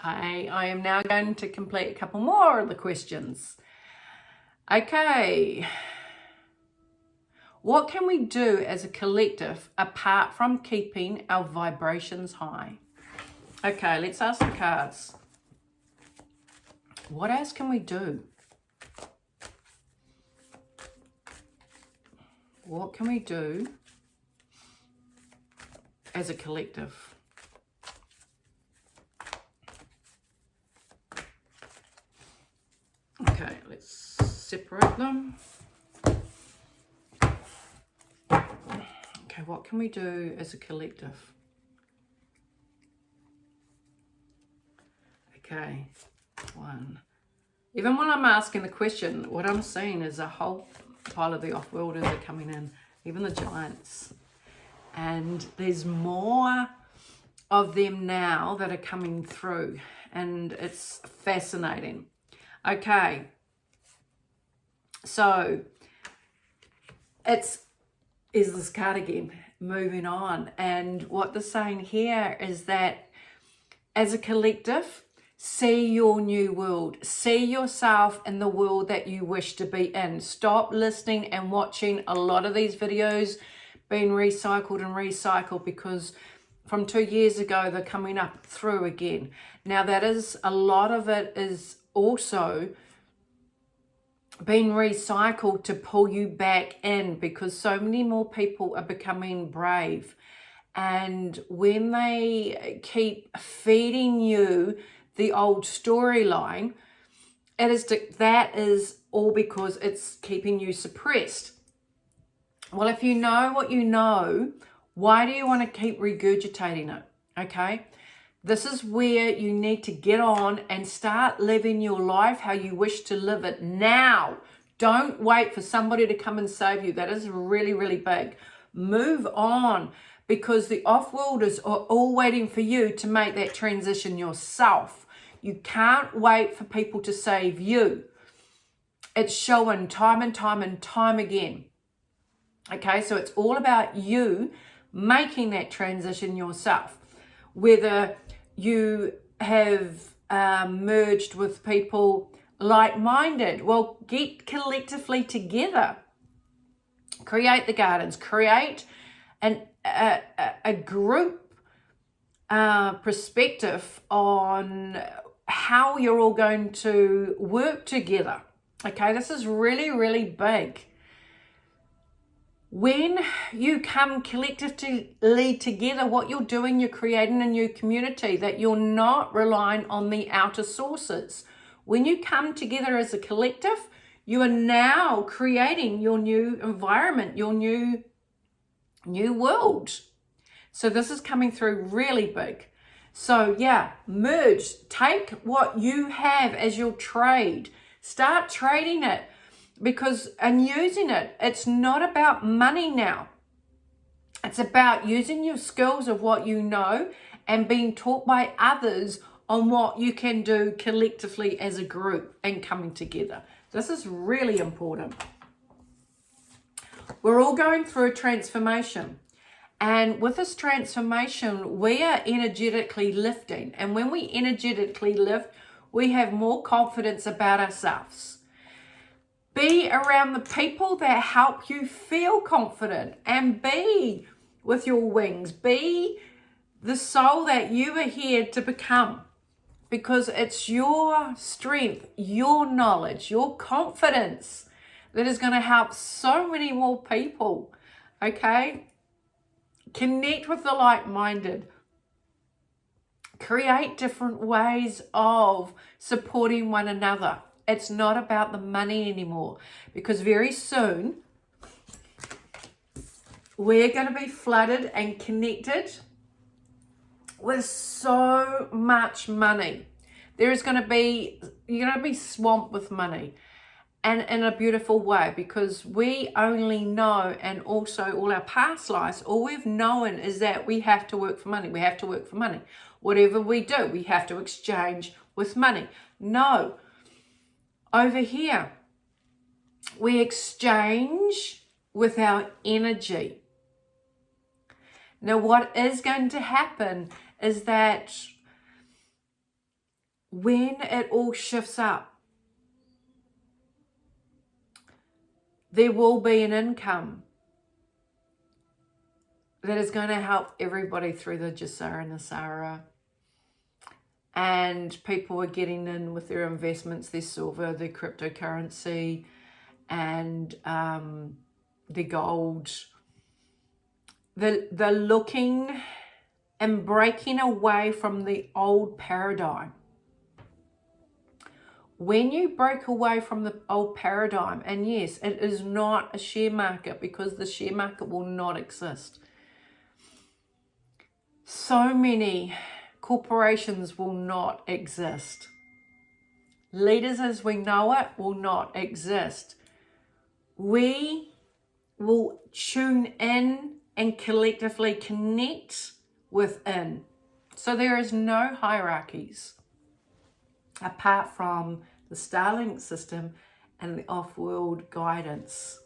Okay, I am now going to complete a couple more of the questions. Okay. What can we do as a collective apart from keeping our vibrations high? Okay, let's ask the cards. What else can we do? What can we do as a collective? Okay, let's separate them. Okay, what can we do as a collective? Okay, one. Even when I'm asking the question, what I'm seeing is a whole pile of the off-worlders are coming in, even the giants. And there's more of them now that are coming through, and it's fascinating. Okay, so is this card again, moving on. And what they're saying here is that as a collective, see your new world. See yourself in the world that you wish to be in. Stop listening and watching a lot of these videos being recycled and recycled, because from 2 years ago, they're coming up through again. Now, that is, a lot of it is also being recycled to pull you back in, because so many more people are becoming brave. And when they keep feeding you the old storyline, that is all because it's keeping you suppressed. Well, if you know what you know, why do you want to keep regurgitating it? Okay, this is where you need to get on and start living your life how you wish to live it now. Don't wait for somebody to come and save you. That is really, really big. Move on, because the off-worlders are all waiting for you to make that transition yourself. You can't wait for people to save you. It's showing time and time and time again. Okay, so it's all about you making that transition yourself. Whether you have merged with people like-minded, well, get collectively together. Create the gardens. Create a group perspective on how you're all going to work together. Okay, this is really, really big. When you come collectively together, what you're doing, you're creating a new community that you're not relying on the outer sources. When you come together as a collective, you are now creating your new environment, your new world. So this is coming through really big. So yeah, merge. Take what you have as your trade. Start trading it. And using it. It's not about money now. It's about using your skills of what you know and being taught by others on what you can do collectively as a group and coming together. This is really important. We're all going through a transformation. And with this transformation, we are energetically lifting. And when we energetically lift, we have more confidence about ourselves. Be around the people that help you feel confident, and be with your wings. Be the soul that you are here to become, because it's your strength, your knowledge, your confidence that is going to help so many more people. Okay? Connect with the like-minded. Create different ways of supporting one another. It's not about the money anymore, because very soon we're going to be flooded and connected with so much money. You're going to be swamped with money, and in a beautiful way, because we only know, and also all our past lives, all we've known is that we have to work for money. We have to work for money. Whatever we do, we have to exchange with money. No. Over here, we exchange with our energy. Now, what is going to happen is that when it all shifts up, there will be an income that is going to help everybody through the Jasara and the Sara. And people are getting in with their investments, their silver, their cryptocurrency, and their gold. They're looking and breaking away from the old paradigm. When you break away from the old paradigm, and yes, it is not a share market, because the share market will not exist. So many corporations will not exist. Leaders as we know it will not exist. We will tune in and collectively connect within. So there is no hierarchies apart from the Starlink system and the off-world guidance.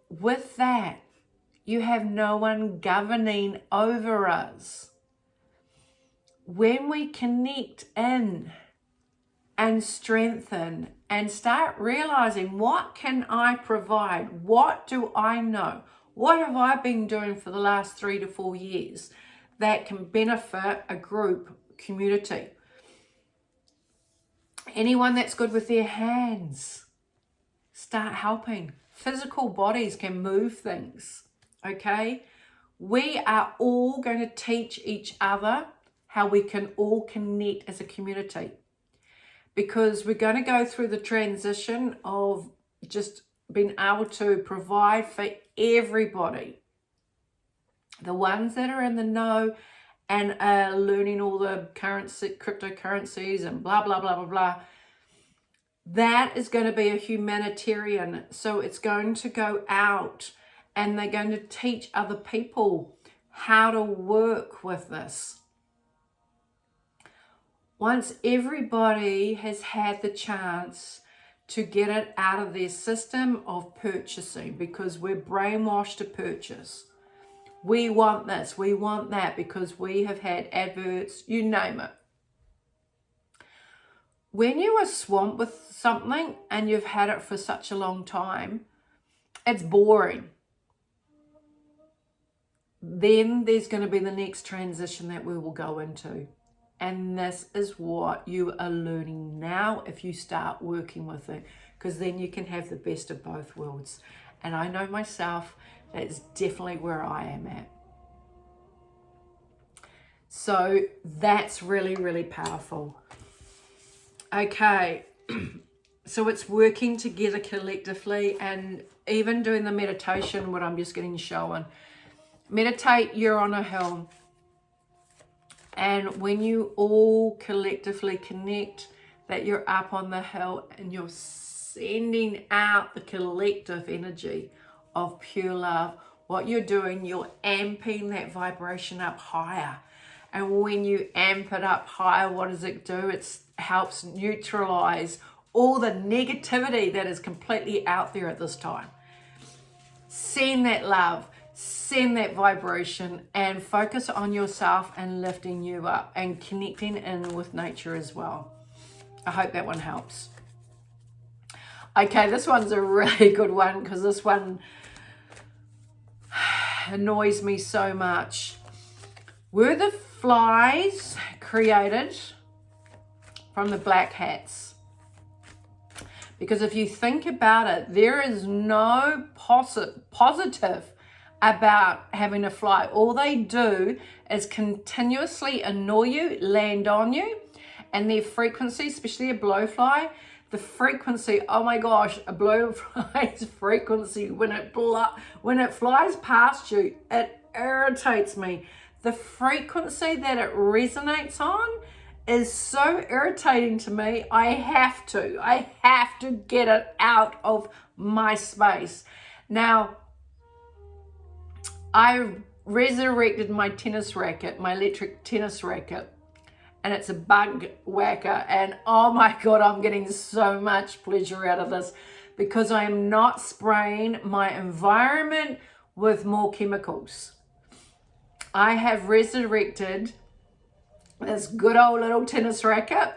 With that, you have no one governing over us. When we connect in and strengthen and start realizing, what can I provide? What do I know? What have I been doing for the last 3 to 4 years that can benefit a group, community? Anyone that's good with their hands, start helping. Physical bodies can move things, okay? We are all going to teach each other how we can all connect as a community, because we're going to go through the transition of just being able to provide for everybody. The ones that are in the know and are learning all the cryptocurrencies and blah, blah, blah, blah, blah. That is going to be a humanitarian. So it's going to go out and they're going to teach other people how to work with this. Once everybody has had the chance to get it out of their system of purchasing, because we're brainwashed to purchase. We want this, we want that, because we have had adverts, you name it. When you are swamped with something and you've had it for such a long time, it's boring. Then there's going to be the next transition that we will go into. And this is what you are learning now if you start working with it, because then you can have the best of both worlds. And I know myself, that's definitely where I am at. So that's really, really powerful. Okay, so it's working together collectively, and even doing the meditation, what I'm just getting shown. Meditate, you're on a hill. And when you all collectively connect, that you're up on the hill and you're sending out the collective energy of pure love, what you're doing, you're amping that vibration up higher. And when you amp it up higher, what does it do? It helps neutralize all the negativity that is completely out there at this time. Send that love. Send that vibration and focus on yourself and lifting you up and connecting in with nature as well. I hope that one helps. Okay, this one's a really good one, because this one annoys me so much. Were the flies created from the black hats? Because if you think about it, there is no positive about having a fly. All they do is continuously annoy you, land on you, and their frequency, especially a blowfly, the frequency, oh my gosh, a blowfly's frequency, when it flies past you, it irritates me. The frequency that it resonates on is so irritating to me. I have to get it out of my space. Now, I resurrected my tennis racket, my electric tennis racket, and it's a bug whacker. And oh my God, I'm getting so much pleasure out of this, because I am not spraying my environment with more chemicals. I have resurrected this good old little tennis racket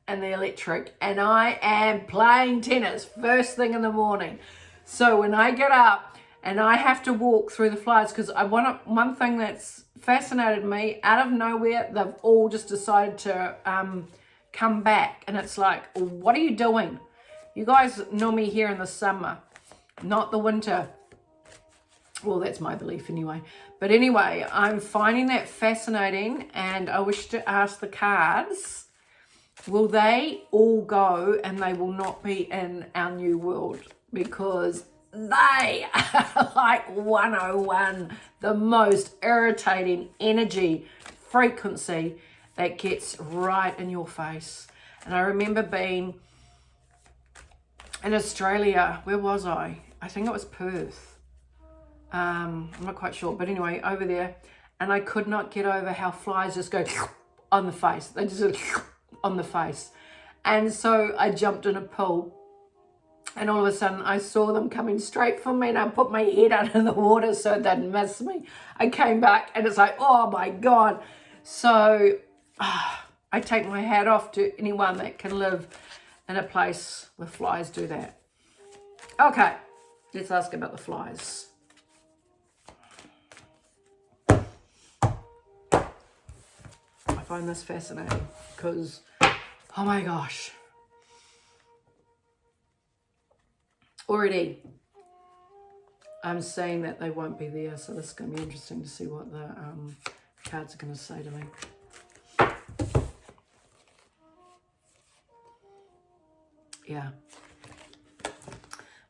and the electric, and I am playing tennis first thing in the morning. So when I get up and I have to walk through the flies, because one thing that's fascinated me, out of nowhere, they've all just decided to come back. And it's like, what are you doing? You guys know me here in the summer, not the winter. Well, that's my belief anyway. But anyway, I'm finding that fascinating, and I wish to ask the cards, will they all go and they will not be in our new world? Because they are like 101, the most irritating energy frequency that gets right in your face. And I remember being in Australia. Where was I? I think it was Perth. I'm not quite sure, but anyway, over there, and I could not get over how flies just go on the face. They just go on the face. And so I jumped in a pool, and all of a sudden I saw them coming straight for me, and I put my head under the water so they'd miss me. I came back and it's like, oh my God. So I take my hat off to anyone that can live in a place where flies do that. Okay, let's ask about the flies. I find this fascinating because, oh my gosh, already I'm saying that they won't be there, so this is going to be interesting to see what the cards are going to say to me. Yeah.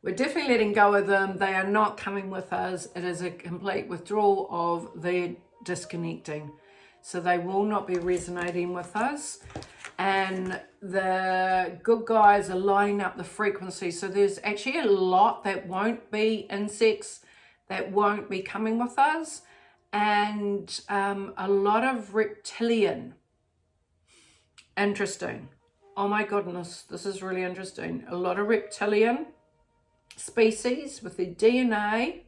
We're definitely letting go of them. They are not coming with us. It is a complete withdrawal of their disconnecting. So they will not be resonating with us. And the good guys are lining up the frequency. So there's actually a lot that won't be insects, that won't be coming with us. And a lot of reptilian. Interesting. Oh my goodness, this is really interesting. A lot of reptilian species with their DNA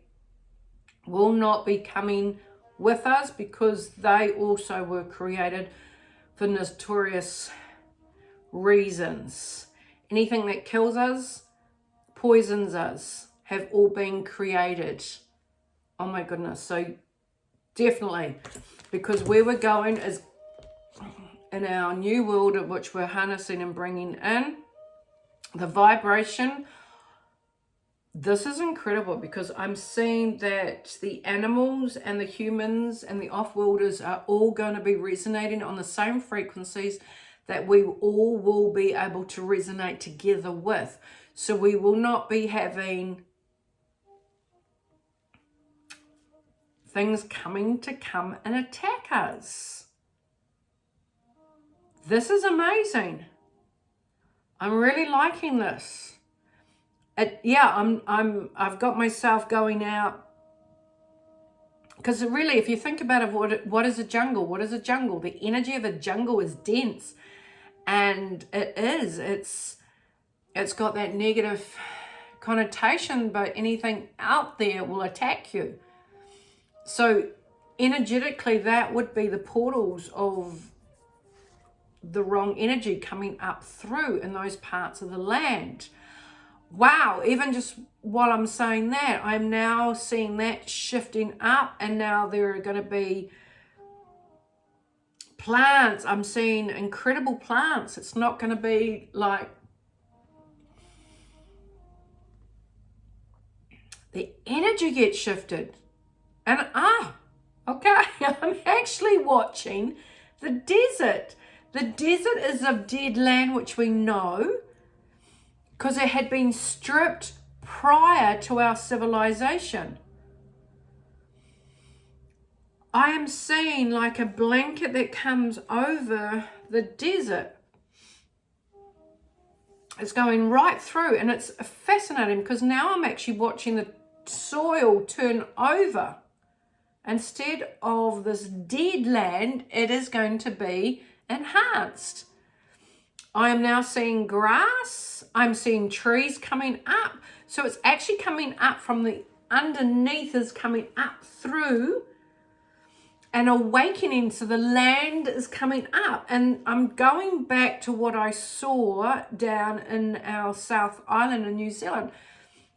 will not be coming with us because they also were created for notorious reasons. Anything that kills us, poisons us, have all been created. Oh my goodness. So definitely, because where we're going is in our new world, of which we're harnessing and bringing in the vibration. This is incredible because I'm seeing that the animals and the humans and the off-worlders are all going to be resonating on the same frequencies that we all will be able to resonate together with. So we will not be having things coming to come and attack us. This is amazing. I'm really liking this. I've got myself going out, because really, if you think about it, what is a jungle? What is a jungle? The energy of a jungle is dense, and it's got that negative connotation, but anything out there will attack you. So energetically, that would be the portals of the wrong energy coming up through in those parts of the land. Wow, even just while I'm saying that, I'm now seeing that shifting up, and now there are going to be plants. I'm seeing incredible plants. It's not going to be like the energy gets shifted. And okay, I'm actually watching the desert. The desert is of dead land, which we know, because it had been stripped prior to our civilization. I am seeing like a blanket that comes over the desert. It's going right through, and it's fascinating because now I'm actually watching the soil turn over. Instead of this dead land, it is going to be enhanced. I am now seeing grass. I'm seeing trees coming up. So it's actually coming up from the underneath, is coming up through. an awakening. So the land is coming up, and I'm going back to what I saw down in our South Island in New Zealand,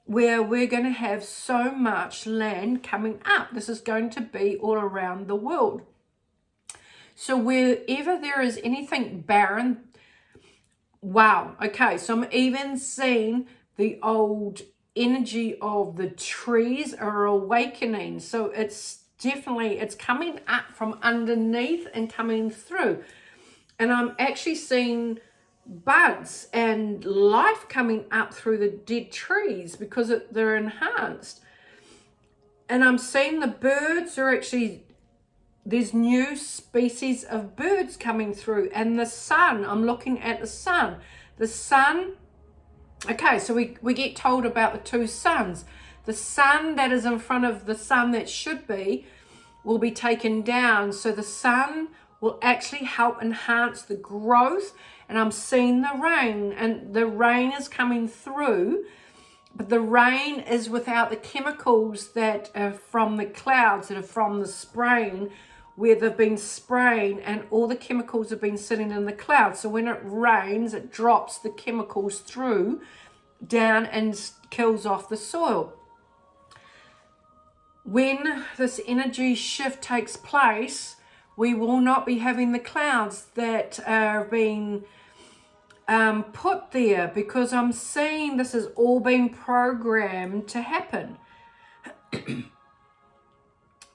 where we're going to have so much land coming up. This is going to be all around the world. So wherever there is anything barren, wow. Okay, so I'm even seeing the old energy of the trees are awakening. So it's definitely, it's coming up from underneath and coming through. And I'm actually seeing buds and life coming up through the dead trees because they're enhanced. And I'm seeing the birds are actually, there's new species of birds coming through. And the sun, I'm looking at the sun. The sun, okay, so we get told about the two suns. The sun that is in front of the sun that should be will be taken down. So the sun will actually help enhance the growth. And I'm seeing the rain, and the rain is coming through, but the rain is without the chemicals that are from the clouds, that are from the spraying, where they've been spraying, and all the chemicals have been sitting in the clouds. So when it rains, it drops the chemicals through down and kills off the soil. When this energy shift takes place, we will not be having the clouds that are being put there, because I'm seeing this has all been programmed to happen.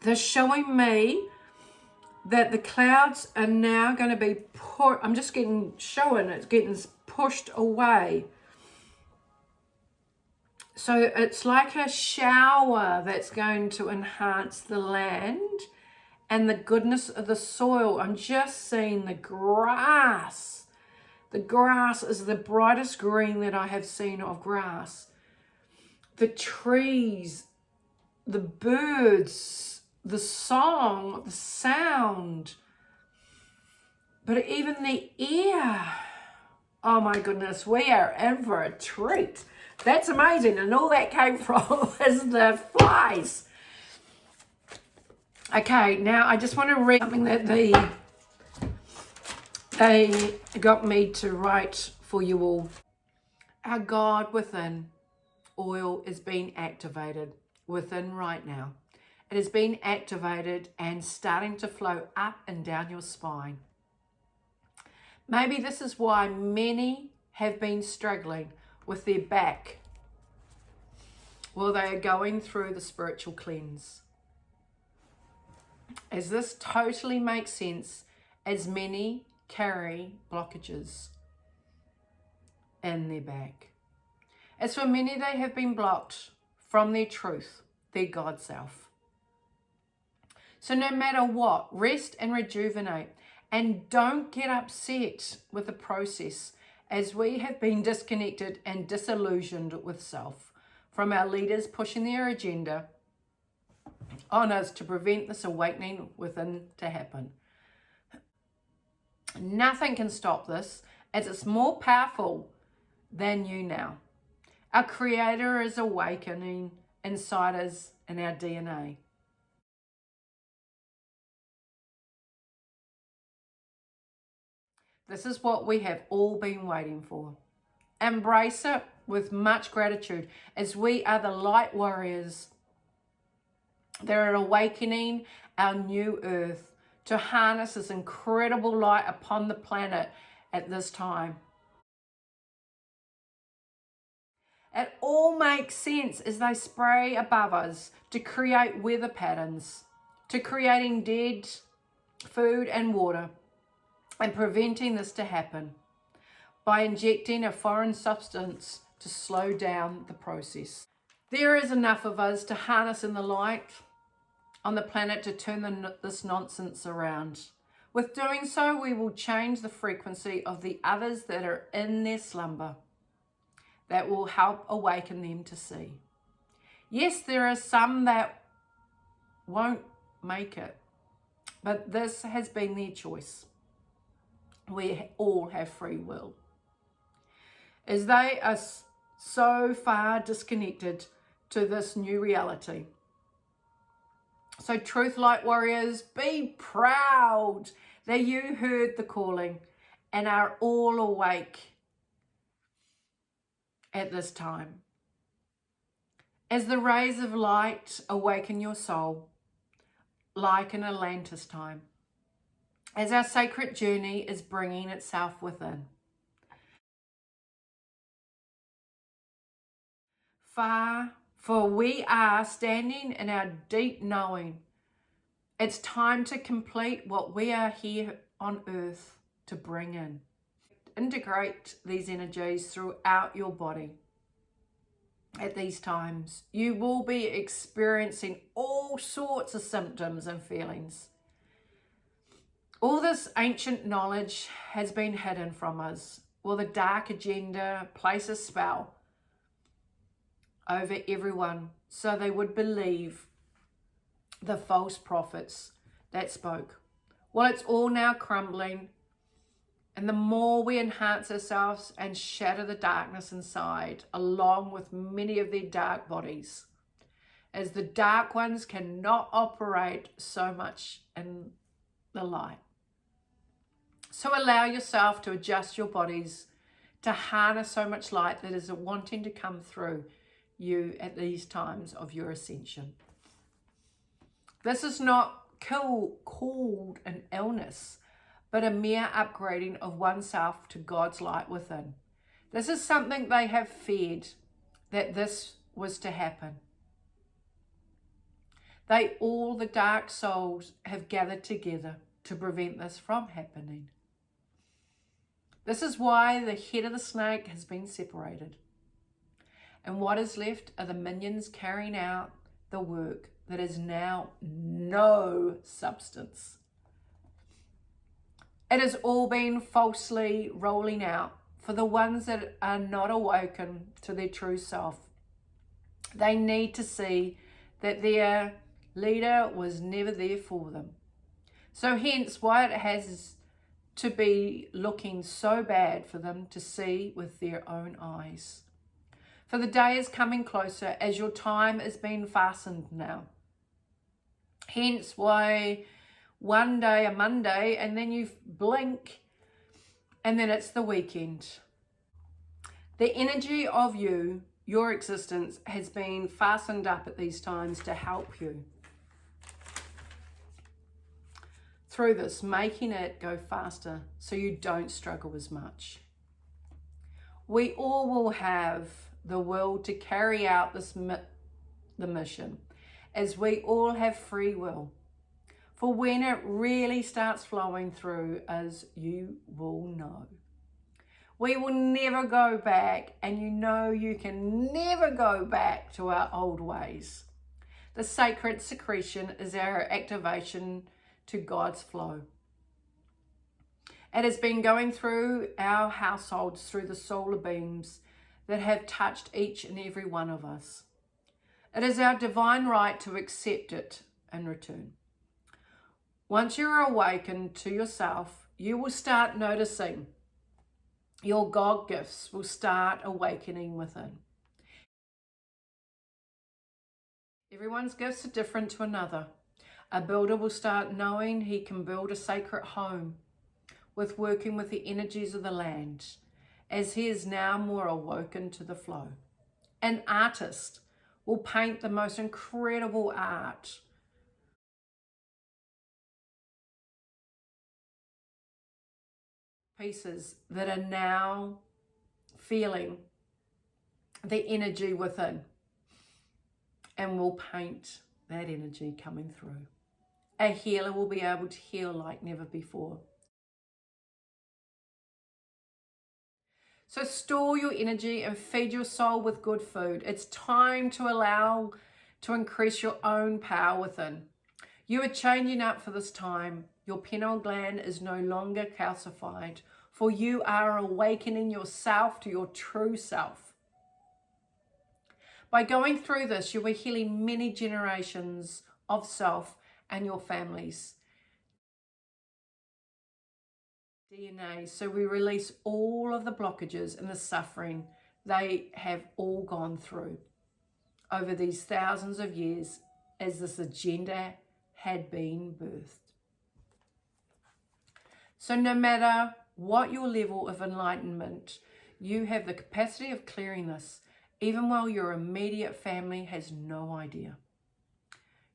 They're showing me that the clouds are now going to be put, I'm just showing it's getting pushed away. So it's like a shower that's going to enhance the land and the goodness of the soil. I'm just seeing the grass. The grass is the brightest green that I have seen of grass. The trees, the birds, the song, the sound, but even the air. Oh my goodness, we are in for a treat. That's amazing. And all that came from is the flies. Okay, now I just want to read something that they got me to write for you all. Our God within oil is being activated within right now. It is being activated and starting to flow up and down your spine. Maybe this is why many have been struggling with their back while they are going through the spiritual cleanse. As this totally makes sense, as many carry blockages in their back. As for many, they have been blocked from their truth, their God self. So no matter what, rest and rejuvenate, and don't get upset with the process, as we have been disconnected and disillusioned with self from our leaders pushing their agenda on us to prevent this awakening within to happen. Nothing can stop this, as it's more powerful than you now. Our Creator is awakening inside us in our DNA. This is what we have all been waiting for. Embrace it with much gratitude, as we are the light warriors that are awakening our new earth to harness this incredible light upon the planet at this time. It all makes sense as they spray above us to create weather patterns, to creating dead food and water, and preventing this to happen by injecting a foreign substance to slow down the process. There is enough of us to harness in the light on the planet to turn this nonsense around. With doing so, we will change the frequency of the others that are in their slumber. That will help awaken them to see. Yes, there are some that won't make it, but this has been their choice. We all have free will. As they are so far disconnected to this new reality, So truth light warriors, be proud that you heard the calling and are all awake at this time. As the rays of light awaken your soul, like an Atlantis time, as our sacred journey is bringing itself within. For we are standing in our deep knowing. It's time to complete what we are here on earth to bring in. Integrate these energies throughout your body. At these times, you will be experiencing all sorts of symptoms and feelings. All this ancient knowledge has been hidden from us. Will the dark agenda place a spell over everyone so they would believe the false prophets that spoke? Well, it's all now crumbling. And the more we enhance ourselves and shatter the darkness inside, along with many of their dark bodies, as the dark ones cannot operate so much in the light. So allow yourself to adjust your bodies to harness so much light that is wanting to come through you at these times of your ascension. This is not called an illness, but a mere upgrading of oneself to God's light within. This is something they have feared, that this was to happen. All the dark souls have gathered together to prevent this from happening. This is why the head of the snake has been separated. And what is left are the minions carrying out the work that is now no substance. It has all been falsely rolling out for the ones that are not awoken to their true self. They need to see that their leader was never there for them. So hence why it has to be looking so bad for them to see with their own eyes. For the day is coming closer as your time is being fastened now. Hence why one day, a Monday, and then you blink, and then it's the weekend. The energy of you, your existence, has been fastened up at these times to help you through this, making it go faster so you don't struggle as much. We all will have the will to carry out the mission, as we all have free will. For when it really starts flowing through us, you will know. We will never go back, and you know you can never go back to our old ways. The sacred secretion is our activation to God's flow. It has been going through our households through the solar beams that have touched each and every one of us. It is our divine right to accept it in return. Once you're awakened to yourself, you will start noticing your God gifts will start awakening within. Everyone's gifts are different to another. A builder will start knowing he can build a sacred home with working with the energies of the land, as he is now more awoken to the flow. An artist will paint the most incredible art. Pieces that are now feeling the energy within, and will paint that energy coming through. A healer will be able to heal like never before. So store your energy and feed your soul with good food. It's time to allow to increase your own power within. You are changing up for this time. Your pineal gland is no longer calcified, for you are awakening yourself to your true self. By going through this, you are healing many generations of self and your families. DNA. So we release all of the blockages and the suffering they have all gone through over these thousands of years as this agenda had been birthed. So no matter what your level of enlightenment, you have the capacity of clearing this, even while your immediate family has no idea.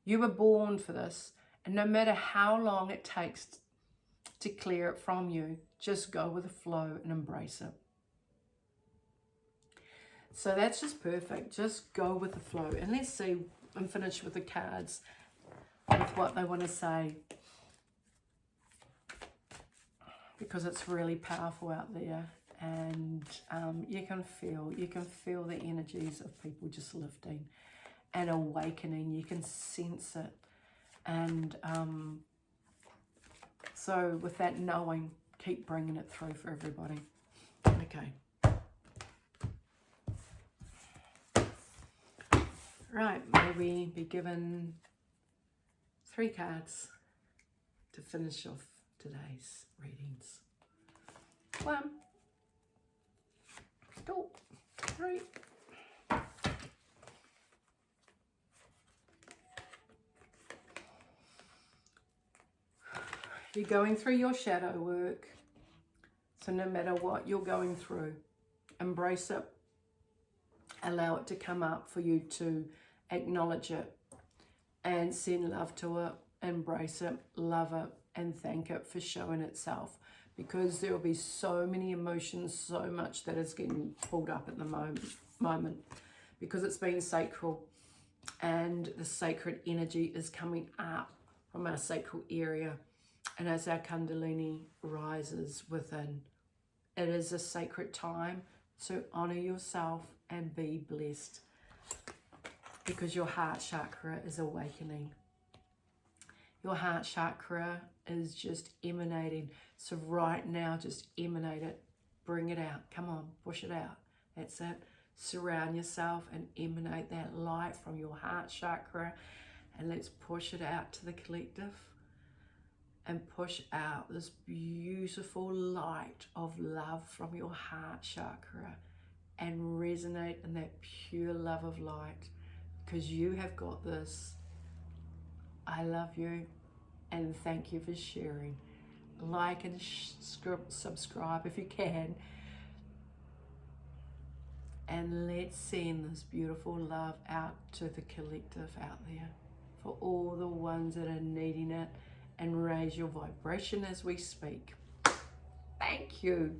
You were born for this, and no matter how long it takes to clear it from you, just go with the flow and embrace it. So that's just perfect. Just go with the flow. And let's see, and finish with the cards, with what they want to say. Because it's really powerful out there. And you can feel the energies of people just lifting and awakening. You can sense it. And so with that knowing, keep bringing it through for everybody. Okay. Right, may we be given 3 cards to finish off today's readings. 1, 2, 3. You're going through your shadow work. So no matter what you're going through, embrace it. Allow it to come up for you to acknowledge it and send love to it, embrace it, love it, and thank it for showing itself. Because there will be so many emotions, so much that is getting pulled up at the moment because it's been sacral, and the sacred energy is coming up from our sacral area. And as our Kundalini rises within, it is a sacred time. So honor yourself and be blessed, because your heart chakra is awakening. Your heart chakra is just emanating. So right now, just emanate it. Bring it out. Come on, push it out. That's it. Surround yourself and emanate that light from your heart chakra. And let's push it out to the collective. And push out this beautiful light of love from your heart chakra. And resonate in that pure love of light. Because you have got this. I love you. And thank you for sharing. Like and subscribe if you can. And let's send this beautiful love out to the collective out there. For all the ones that are needing it. And raise your vibration as we speak. Thank you.